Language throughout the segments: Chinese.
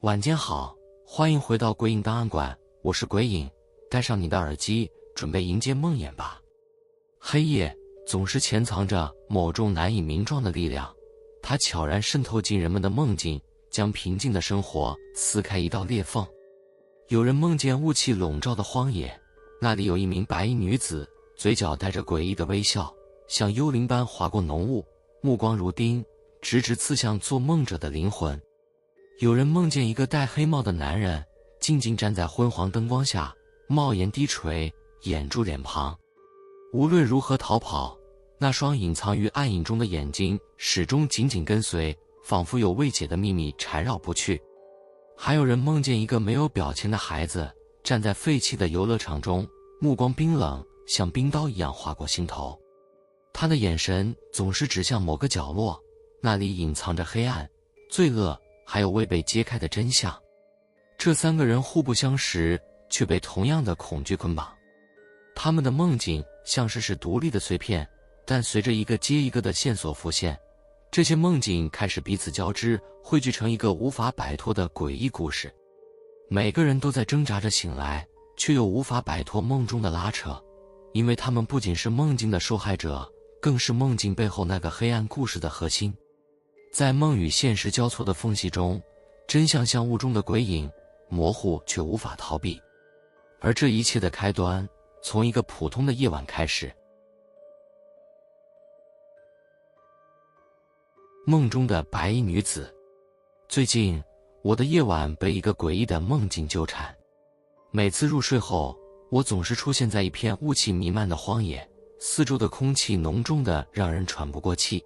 晚间好，欢迎回到鬼影档案馆，我是鬼影，戴上你的耳机，准备迎接梦魇吧。黑夜总是潜藏着某种难以名状的力量，它悄然渗透进人们的梦境，将平静的生活撕开一道裂缝。有人梦见雾气笼罩的荒野，那里有一名白衣女子，嘴角带着诡异的微笑，像幽灵般划过浓雾，目光如钉，直直刺向做梦者的灵魂。有人梦见一个戴黑帽的男人，静静站在昏黄灯光下，帽檐低垂，掩住脸庞。无论如何逃跑，那双隐藏于暗影中的眼睛始终紧紧跟随，仿佛有未解的秘密缠绕不去。还有人梦见一个没有表情的孩子，站在废弃的游乐场中，目光冰冷，像冰刀一样划过心头。他的眼神总是指向某个角落，那里隐藏着黑暗、罪恶，还有未被揭开的真相。这三个人互不相识，却被同样的恐惧捆绑。他们的梦境像是独立的碎片，但随着一个接一个的线索浮现，这些梦境开始彼此交织，汇聚成一个无法摆脱的诡异故事。每个人都在挣扎着醒来，却又无法摆脱梦中的拉扯，因为他们不仅是梦境的受害者，更是梦境背后那个黑暗故事的核心。在梦与现实交错的缝隙中，真相像雾中的鬼影，模糊却无法逃避。而这一切的开端，从一个普通的夜晚开始。梦中的白衣女子。最近，我的夜晚被一个诡异的梦境纠缠。每次入睡后，我总是出现在一片雾气弥漫的荒野，四周的空气浓重的让人喘不过气。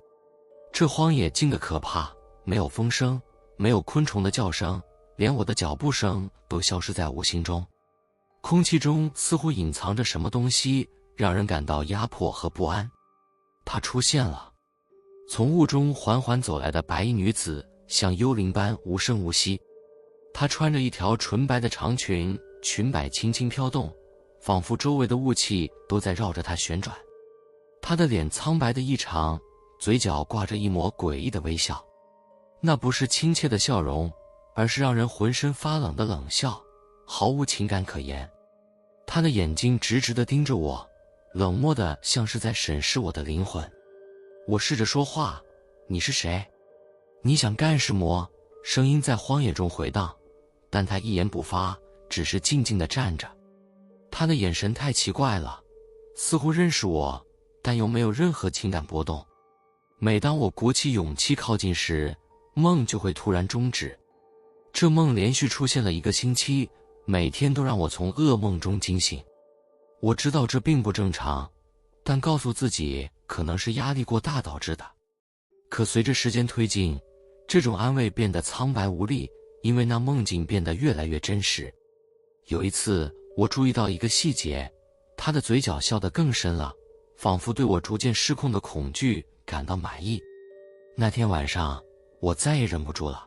这荒野静得可怕，没有风声，没有昆虫的叫声，连我的脚步声都消失在无形中。空气中似乎隐藏着什么东西，让人感到压迫和不安。它出现了。从雾中缓缓走来的白衣女子，像幽灵般无声无息。她穿着一条纯白的长裙，裙摆轻轻飘动，仿佛周围的雾气都在绕着她旋转。她的脸苍白的异常，嘴角挂着一抹诡异的微笑。那不是亲切的笑容，而是让人浑身发冷的冷笑，毫无情感可言。她的眼睛直直地盯着我，冷漠的像是在审视我的灵魂。我试着说话：“你是谁？你想干什么？”声音在荒野中回荡，但他一言不发，只是静静地站着。他的眼神太奇怪了，似乎认识我，但又没有任何情感波动。每当我鼓起勇气靠近时，梦就会突然终止。这梦连续出现了1个星期，每天都让我从噩梦中惊醒。我知道这并不正常，但告诉自己可能是压力过大导致的。可随着时间推进，这种安慰变得苍白无力，因为那梦境变得越来越真实。有一次，我注意到一个细节，他的嘴角笑得更深了，仿佛对我逐渐失控的恐惧感到满意。那天晚上，我再也忍不住了。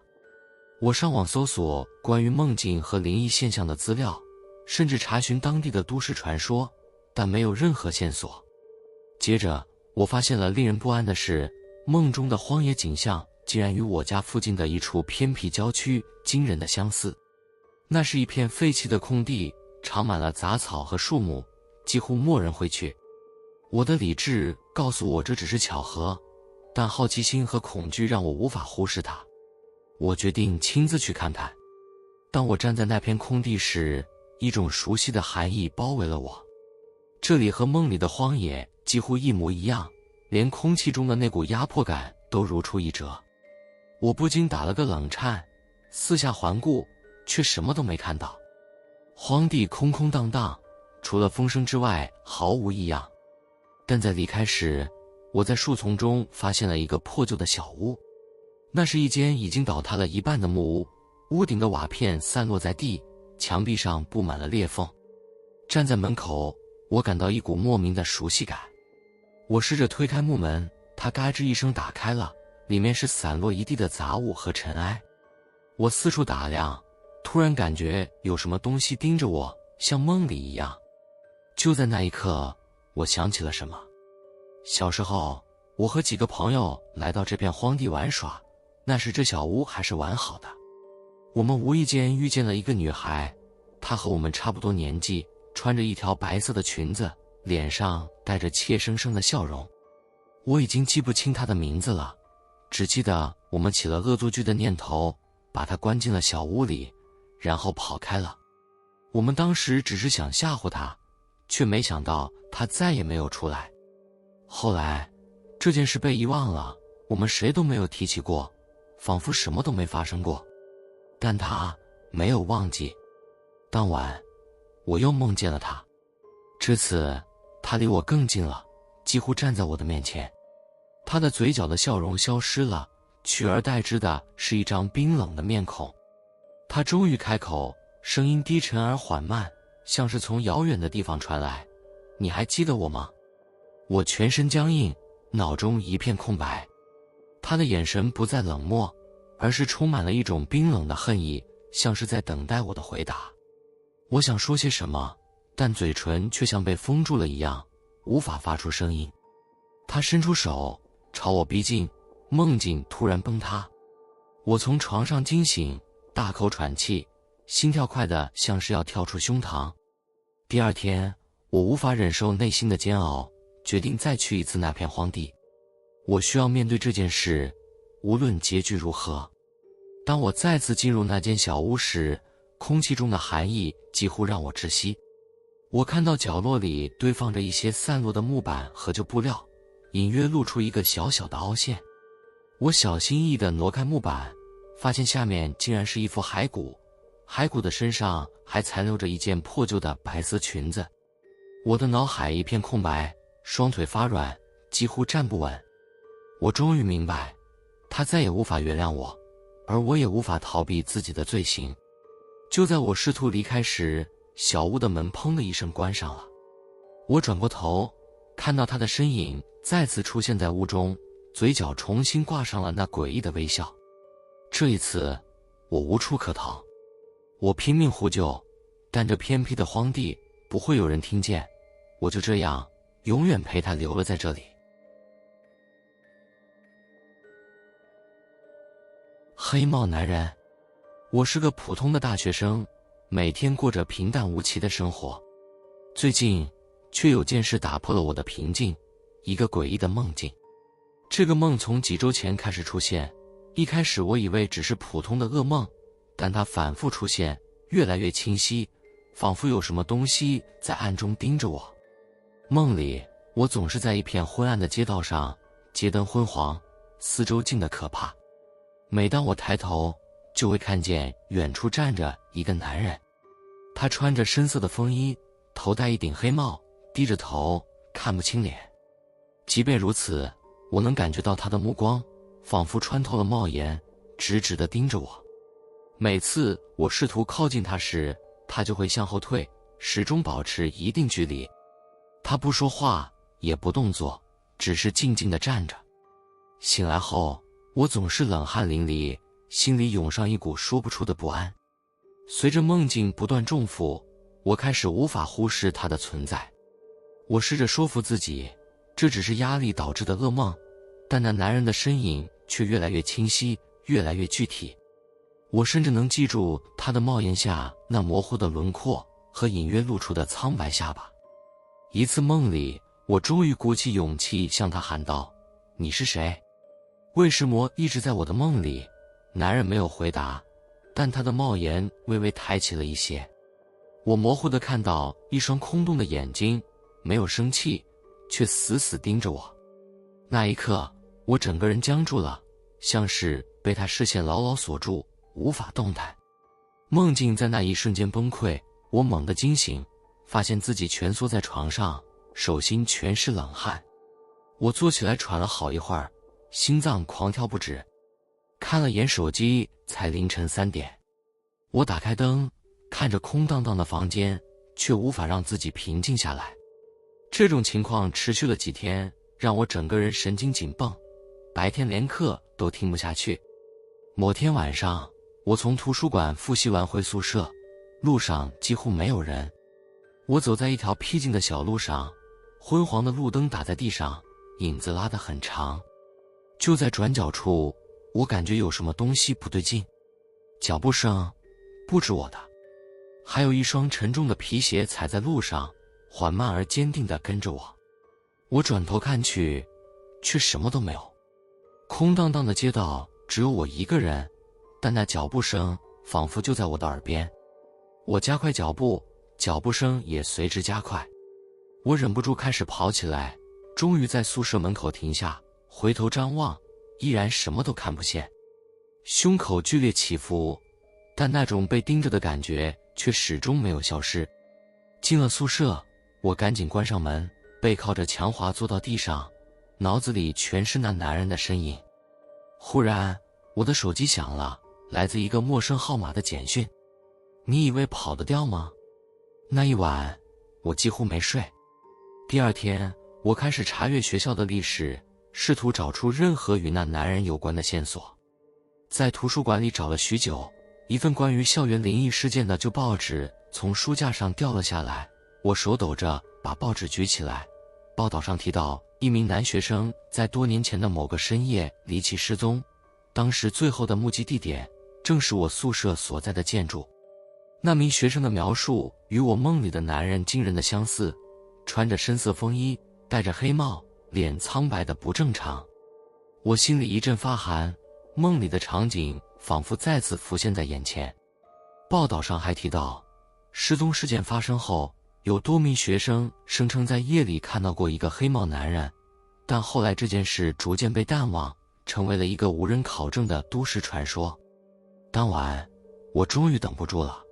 我上网搜索关于梦境和灵异现象的资料，甚至查询当地的都市传说，但没有任何线索。接着，我发现了令人不安的是，梦中的荒野景象竟然与我家附近的一处偏僻郊区惊人的相似。那是一片废弃的空地，长满了杂草和树木，几乎没人会去。我的理智告诉我这只是巧合，但好奇心和恐惧让我无法忽视它。我决定亲自去看看。当我站在那片空地时，一种熟悉的寒意包围了我。这里和梦里的荒野几乎一模一样，连空气中的那股压迫感都如出一辙。我不禁打了个冷颤，四下环顾，却什么都没看到。荒地空空荡荡，除了风声之外毫无异样。但在离开时，我在树丛中发现了一个破旧的小屋。那是一间已经倒塌了一半的木屋，屋顶的瓦片散落在地，墙壁上布满了裂缝。站在门口，我感到一股莫名的熟悉感。我试着推开木门，它嘎吱一声打开了，里面是散落一地的杂物和尘埃。我四处打量，突然感觉有什么东西盯着我，像梦里一样。就在那一刻，我想起了什么。小时候，我和几个朋友来到这片荒地玩耍，那时这小屋还是完好的。我们无意间遇见了一个女孩，她和我们差不多年纪，穿着一条白色的裙子，脸上带着怯生生的笑容。我已经记不清她的名字了，只记得我们起了恶作剧的念头，把她关进了小屋里，然后跑开了。我们当时只是想吓唬她，却没想到她再也没有出来。后来这件事被遗忘了，我们谁都没有提起过，仿佛什么都没发生过。但她没有忘记。当晚我又梦见了她，这次她离我更近了，几乎站在我的面前。她的嘴角的笑容消失了，取而代之的是一张冰冷的面孔。她终于开口，声音低沉而缓慢，像是从遥远的地方传来。你还记得我吗？我全身僵硬，脑中一片空白。她的眼神不再冷漠，而是充满了一种冰冷的恨意，像是在等待我的回答。我想说些什么，但嘴唇却像被封住了一样，无法发出声音。她伸出手朝我逼近，梦境突然崩塌。我从床上惊醒，大口喘气，心跳快得像是要跳出胸膛。第二天，我无法忍受内心的煎熬，决定再去一次那片荒地。我需要面对这件事，无论结局如何。当我再次进入那间小屋时，空气中的寒意几乎让我窒息。我看到角落里堆放着一些散落的木板和旧布料，隐约露出一个小小的凹陷。我小心翼翼地挪开木板，发现下面竟然是一副骸骨，骸骨的身上还残留着一件破旧的白色裙子。我的脑海一片空白，双腿发软，几乎站不稳。我终于明白，他再也无法原谅我，而我也无法逃避自己的罪行。就在我试图离开时，小屋的门砰的一声关上了。我转过头，看到他的身影再次出现在屋中，嘴角重新挂上了那诡异的微笑。这一次，我无处可逃。我拼命呼救，但这偏僻的荒地不会有人听见。我就这样永远陪他留了在这里。黑帽男人。我是个普通的大学生，每天过着平淡无奇的生活。最近却有件事打破了我的平静，一个诡异的梦境。这个梦从几周前开始出现，一开始我以为只是普通的噩梦，但它反复出现，越来越清晰，仿佛有什么东西在暗中盯着我。梦里，我总是在一片昏暗的街道上，街灯昏黄，四周静得可怕。每当我抬头，就会看见远处站着一个男人。他穿着深色的风衣，头戴一顶黑帽，低着头，看不清脸。即便如此，我能感觉到他的目光仿佛穿透了帽檐，直直地盯着我。每次我试图靠近他时，他就会向后退，始终保持一定距离。他不说话，也不动作，只是静静地站着。醒来后，我总是冷汗淋漓，心里涌上一股说不出的不安。随着梦境不断重复，我开始无法忽视它的存在。我试着说服自己，这只是压力导致的噩梦，但那男人的身影却越来越清晰，越来越具体。我甚至能记住他的帽檐下那模糊的轮廓和隐约露出的苍白下巴。一次梦里，我终于鼓起勇气向他喊道：“你是谁？”为什么一直在我的梦里？男人没有回答，但他的帽檐微微抬起了一些。我模糊地看到一双空洞的眼睛，没有生气，却死死盯着我。那一刻，我整个人僵住了，像是被他视线牢牢锁住，无法动弹。梦境在那一瞬间崩溃，我猛地惊醒，发现自己蜷缩在床上，手心全是冷汗。我坐起来喘了好一会儿，心脏狂跳不止。看了眼手机，才凌晨3点。我打开灯，看着空荡荡的房间，却无法让自己平静下来。这种情况持续了几天，让我整个人神经紧绷，白天连课都听不下去。某天晚上，我从图书馆复习完回宿舍，路上几乎没有人。我走在一条僻静的小路上，昏黄的路灯打在地上，影子拉得很长。就在转角处，我感觉有什么东西不对劲。脚步声不止我的，还有一双沉重的皮鞋踩在路上，缓慢而坚定地跟着我。我转头看去，却什么都没有，空荡荡的街道只有我一个人，但那脚步声仿佛就在我的耳边。我加快脚步，脚步声也随之加快。我忍不住开始跑起来，终于在宿舍门口停下，回头张望，依然什么都看不见。胸口剧烈起伏，但那种被盯着的感觉却始终没有消失。进了宿舍，我赶紧关上门，背靠着墙滑坐到地上，脑子里全是那男人的身影。忽然，我的手机响了，来自一个陌生号码的简讯。你以为跑得掉吗？那一晚，我几乎没睡。第二天，我开始查阅学校的历史，试图找出任何与那男人有关的线索。在图书馆里找了许久，一份关于校园灵异事件的旧报纸从书架上掉了下来，我手抖着把报纸举起来。报道上提到，一名男学生在多年前的某个深夜离奇失踪，当时最后的目击地点正是我宿舍所在的建筑。那名学生的描述与我梦里的男人惊人的相似，穿着深色风衣，戴着黑帽，脸苍白的不正常。我心里一阵发寒，梦里的场景仿佛再次浮现在眼前。报道上还提到，失踪事件发生后，有多名学生声称在夜里看到过一个黑帽男人，但后来这件事逐渐被淡忘，成为了一个无人考证的都市传说。当晚，我终于等不住了，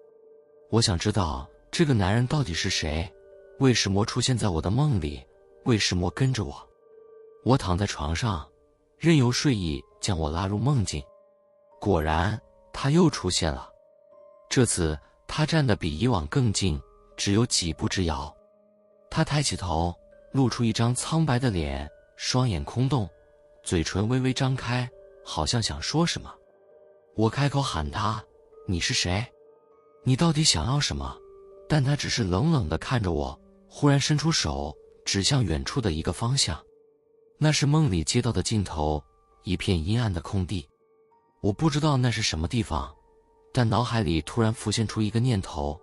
我想知道这个男人到底是谁，为什么出现在我的梦里，为什么跟着我。我躺在床上，任由睡意将我拉入梦境。果然，他又出现了。这次他站得比以往更近，只有几步之遥。他抬起头，露出一张苍白的脸，双眼空洞，嘴唇微微张开，好像想说什么。我开口喊他：“你是谁？你到底想要什么？”但他只是冷冷地看着我，忽然伸出手指向远处的一个方向。那是梦里街道的尽头，一片阴暗的空地。我不知道那是什么地方，但脑海里突然浮现出一个念头，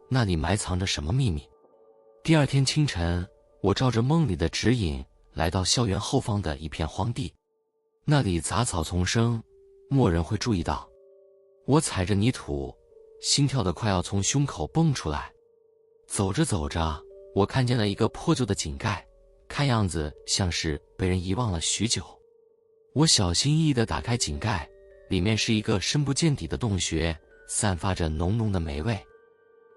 那里埋藏着什么秘密。第二天清晨，我照着梦里的指引来到校园后方的一片荒地，那里杂草丛生，没人会注意到。我踩着泥土，心跳得快要从胸口蹦出来。走着走着，我看见了一个破旧的井盖，看样子像是被人遗忘了许久。我小心翼翼地打开井盖，里面是一个深不见底的洞穴，散发着浓浓的霉味。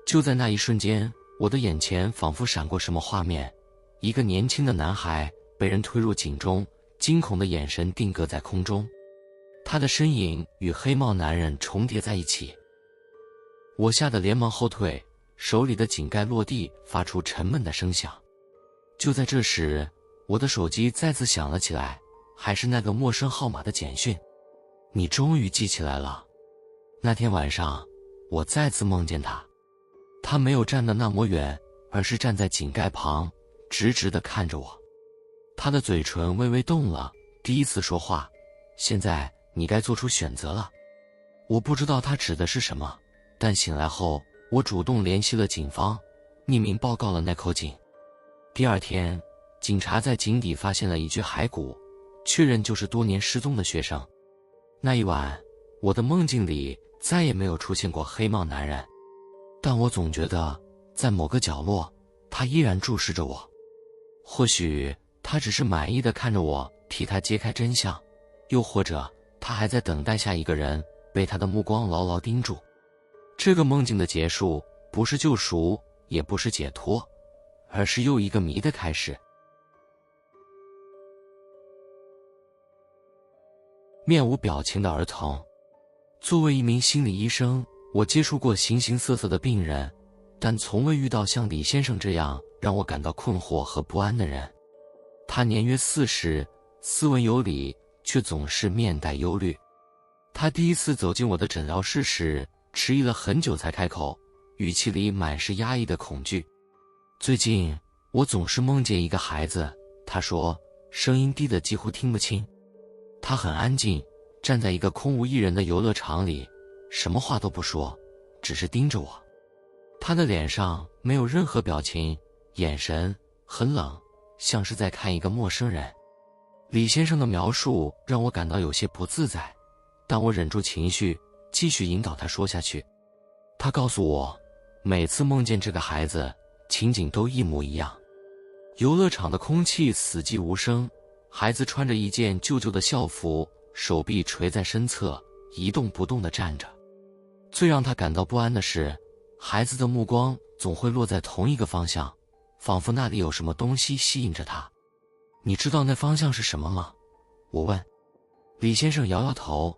就在那一瞬间，我的眼前仿佛闪过什么画面，一个年轻的男孩被人推入井中，惊恐的眼神定格在空中，他的身影与黑帽男人重叠在一起。我吓得连忙后退，手里的井盖落地，发出沉闷的声响。就在这时，我的手机再次响了起来，还是那个陌生号码的简讯。你终于记起来了。那天晚上，我再次梦见他。他没有站得那么远，而是站在井盖旁，直直地看着我。他的嘴唇微微动了，第一次说话。现在你该做出选择了。我不知道他指的是什么，但醒来后，我主动联系了警方，匿名报告了那口井。第二天，警察在井底发现了一具骸骨，确认就是多年失踪的学生。那一晚，我的梦境里再也没有出现过黑帽男人，但我总觉得在某个角落，他依然注视着我。或许他只是满意地看着我替他揭开真相，又或者他还在等待下一个人被他的目光牢牢盯住。这个梦境的结束，不是救赎，也不是解脱，而是又一个谜的开始。面无表情的儿童。作为一名心理医生，我接触过形形色色的病人，但从未遇到像李先生这样让我感到困惑和不安的人。他年约40，斯文有礼，却总是面带忧虑。他第一次走进我的诊疗室时，迟疑了很久才开口，语气里满是压抑的恐惧。最近，我总是梦见一个孩子，他说，声音低得几乎听不清。他很安静，站在一个空无一人的游乐场里，什么话都不说，只是盯着我。他的脸上没有任何表情，眼神很冷，像是在看一个陌生人。李先生的描述让我感到有些不自在，但我忍住情绪，继续引导他说下去。他告诉我，每次梦见这个孩子，情景都一模一样。游乐场的空气死寂无声，孩子穿着一件旧旧的校服，手臂垂在身侧，一动不动地站着。最让他感到不安的是，孩子的目光总会落在同一个方向，仿佛那里有什么东西吸引着他。你知道那方向是什么吗？我问。李先生摇摇头。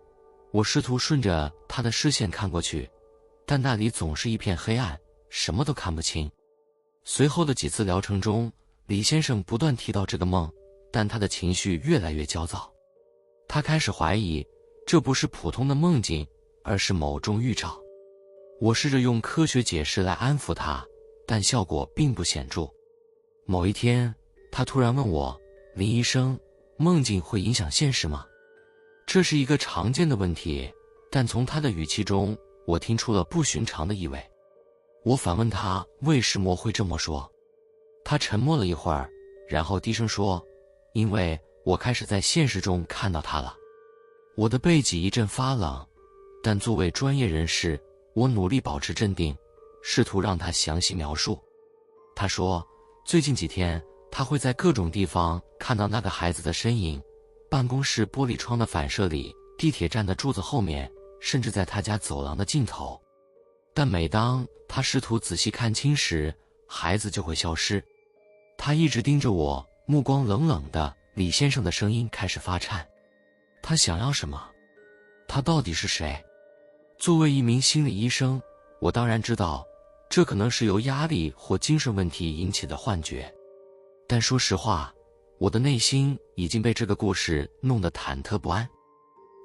我试图顺着他的视线看过去，但那里总是一片黑暗，什么都看不清。随后的几次疗程中，李先生不断提到这个梦，但他的情绪越来越焦躁。他开始怀疑，这不是普通的梦境，而是某种预兆。我试着用科学解释来安抚他，但效果并不显著。某一天，他突然问我，林医生，梦境会影响现实吗？这是一个常见的问题，但从他的语气中，我听出了不寻常的意味。我反问他为什么会这么说。他沉默了一会儿，然后低声说，因为我开始在现实中看到他了。我的背脊一阵发冷，但作为专业人士，我努力保持镇定，试图让他详细描述。他说，最近几天他会在各种地方看到那个孩子的身影，办公室玻璃窗的反射里，地铁站的柱子后面，甚至在他家走廊的尽头。但每当他试图仔细看清时，孩子就会消失。他一直盯着我，目光冷冷的。李先生的声音开始发颤。他想要什么？他到底是谁？作为一名心理医生，我当然知道，这可能是由压力或精神问题引起的幻觉。但说实话，我的内心已经被这个故事弄得忐忑不安。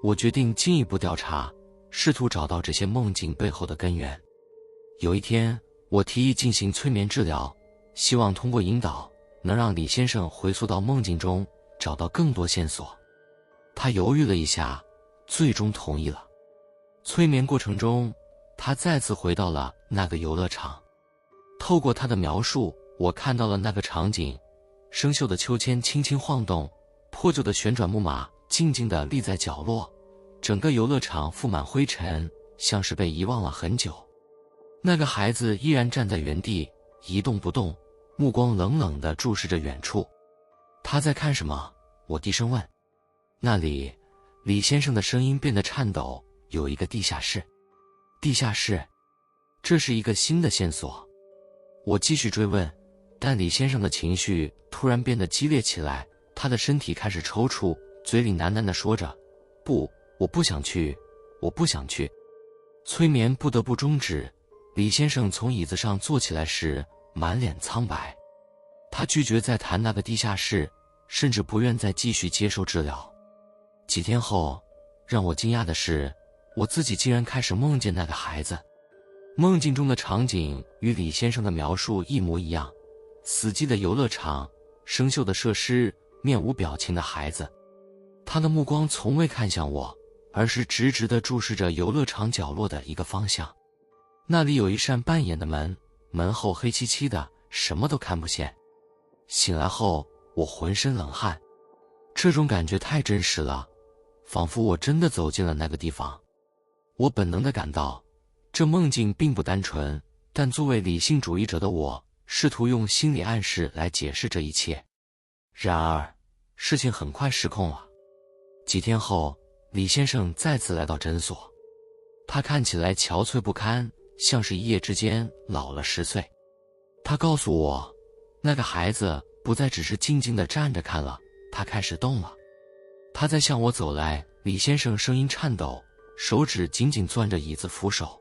我决定进一步调查，试图找到这些梦境背后的根源。有一天，我提议进行催眠治疗，希望通过引导，能让李先生回溯到梦境中，找到更多线索。他犹豫了一下，最终同意了。催眠过程中，他再次回到了那个游乐场。透过他的描述，我看到了那个场景，生锈的秋千轻轻晃动，破旧的旋转木马静静地立在角落，整个游乐场覆满灰尘，像是被遗忘了很久。那个孩子依然站在原地，一动不动，目光冷冷地注视着远处。他在看什么？我低声问。那里，李先生的声音变得颤抖，有一个地下室。地下室，这是一个新的线索。我继续追问，但李先生的情绪突然变得激烈起来，他的身体开始抽搐，嘴里喃喃地说着，不，我不想去，我不想去。催眠不得不终止。李先生从椅子上坐起来时，满脸苍白。他拒绝再谈那个地下室，甚至不愿再继续接受治疗。几天后，让我惊讶的是，我自己竟然开始梦见那个孩子。梦境中的场景与李先生的描述一模一样，死寂的游乐场，生锈的设施，面无表情的孩子。他的目光从未看向我，而是直直地注视着游乐场角落的一个方向。那里有一扇半掩的门，门后黑漆漆的，什么都看不见。醒来后，我浑身冷汗，这种感觉太真实了，仿佛我真的走进了那个地方。我本能地感到，这梦境并不单纯，但作为理性主义者的我，试图用心理暗示来解释这一切。然而，事情很快失控了。几天后，李先生再次来到诊所，他看起来憔悴不堪，像是一夜之间老了10岁。他告诉我，那个孩子不再只是静静地站着看了，他开始动了。他在向我走来，李先生声音颤抖，手指紧紧攥着椅子扶手。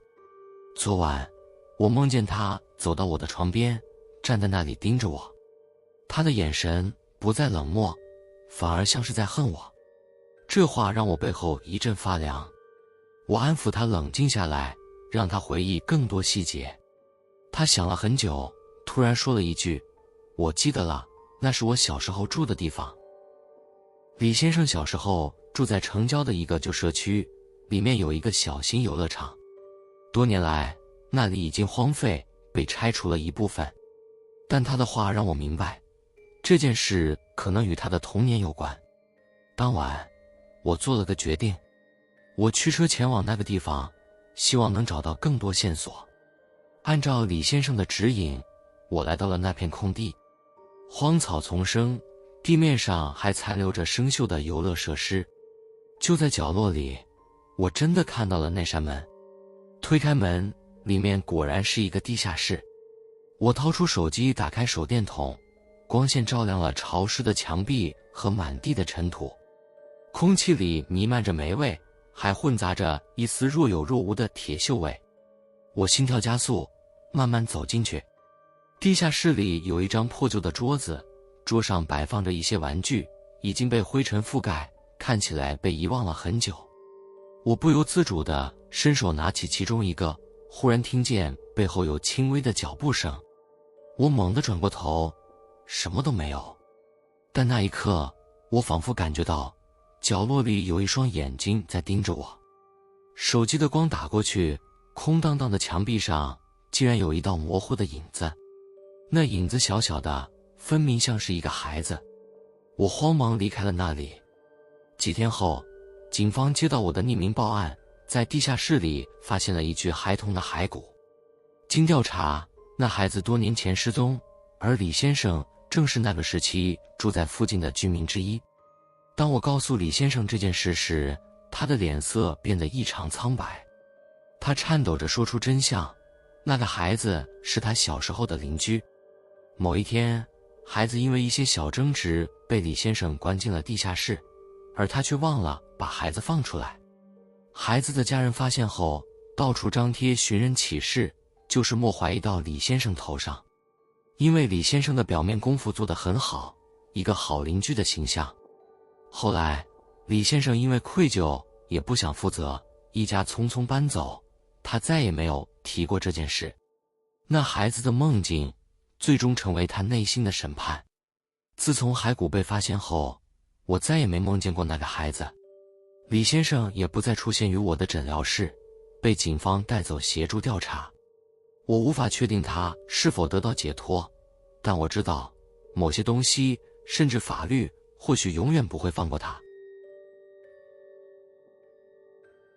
昨晚，我梦见他走到我的床边，站在那里盯着我。他的眼神不再冷漠，反而像是在恨我。这话让我背后一阵发凉。我安抚他冷静下来，让他回忆更多细节。他想了很久，突然说了一句，我记得了，那是我小时候住的地方。李先生小时候住在城郊的一个旧社区，里面有一个小型游乐场。多年来，那里已经荒废，被拆除了一部分。但他的话让我明白，这件事可能与他的童年有关。当晚，我做了个决定，我驱车前往那个地方，希望能找到更多线索。按照李先生的指引，我来到了那片空地。荒草丛生，地面上还残留着生锈的游乐设施。就在角落里，我真的看到了那扇门。推开门，里面果然是一个地下室。我掏出手机，打开手电筒，光线照亮了潮湿的墙壁和满地的尘土。空气里弥漫着霉味，还混杂着一丝若有若无的铁锈味。我心跳加速，慢慢走进去。地下室里有一张破旧的桌子，桌上摆放着一些玩具，已经被灰尘覆盖，看起来被遗忘了很久。我不由自主地伸手拿起其中一个，忽然听见背后有轻微的脚步声。我猛地转过头，什么都没有。但那一刻，我仿佛感觉到角落里有一双眼睛在盯着我。手机的光打过去，空荡荡的墙壁上竟然有一道模糊的影子。那影子小小的，分明像是一个孩子。我慌忙离开了那里。几天后，警方接到我的匿名报案，在地下室里发现了一具孩童的骸骨。经调查，那孩子多年前失踪，而李先生正是那个时期住在附近的居民之一。当我告诉李先生这件事时，他的脸色变得异常苍白。他颤抖着说出真相，那个孩子是他小时候的邻居。某一天，孩子因为一些小争执被李先生关进了地下室，而他却忘了把孩子放出来。孩子的家人发现后，到处张贴寻人启事，就是莫怀疑到李先生头上。因为李先生的表面功夫做得很好，一个好邻居的形象。后来，李先生因为愧疚也不想负责，一家匆匆搬走，他再也没有提过这件事。那孩子的梦境最终成为他内心的审判。自从骸骨被发现后，我再也没梦见过那个孩子。李先生也不再出现于我的诊疗室，被警方带走协助调查。我无法确定他是否得到解脱，但我知道某些东西，甚至法律，或许永远不会放过他。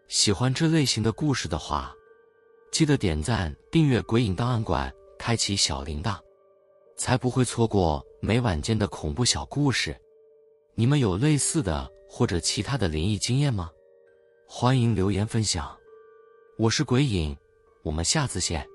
喜欢这类型的故事的话，记得点赞、订阅鬼影档案馆，开启小铃铛，才不会错过每晚间的恐怖小故事。你们有类似的或者其他的灵异经验吗？欢迎留言分享。我是鬼影，我们下次见。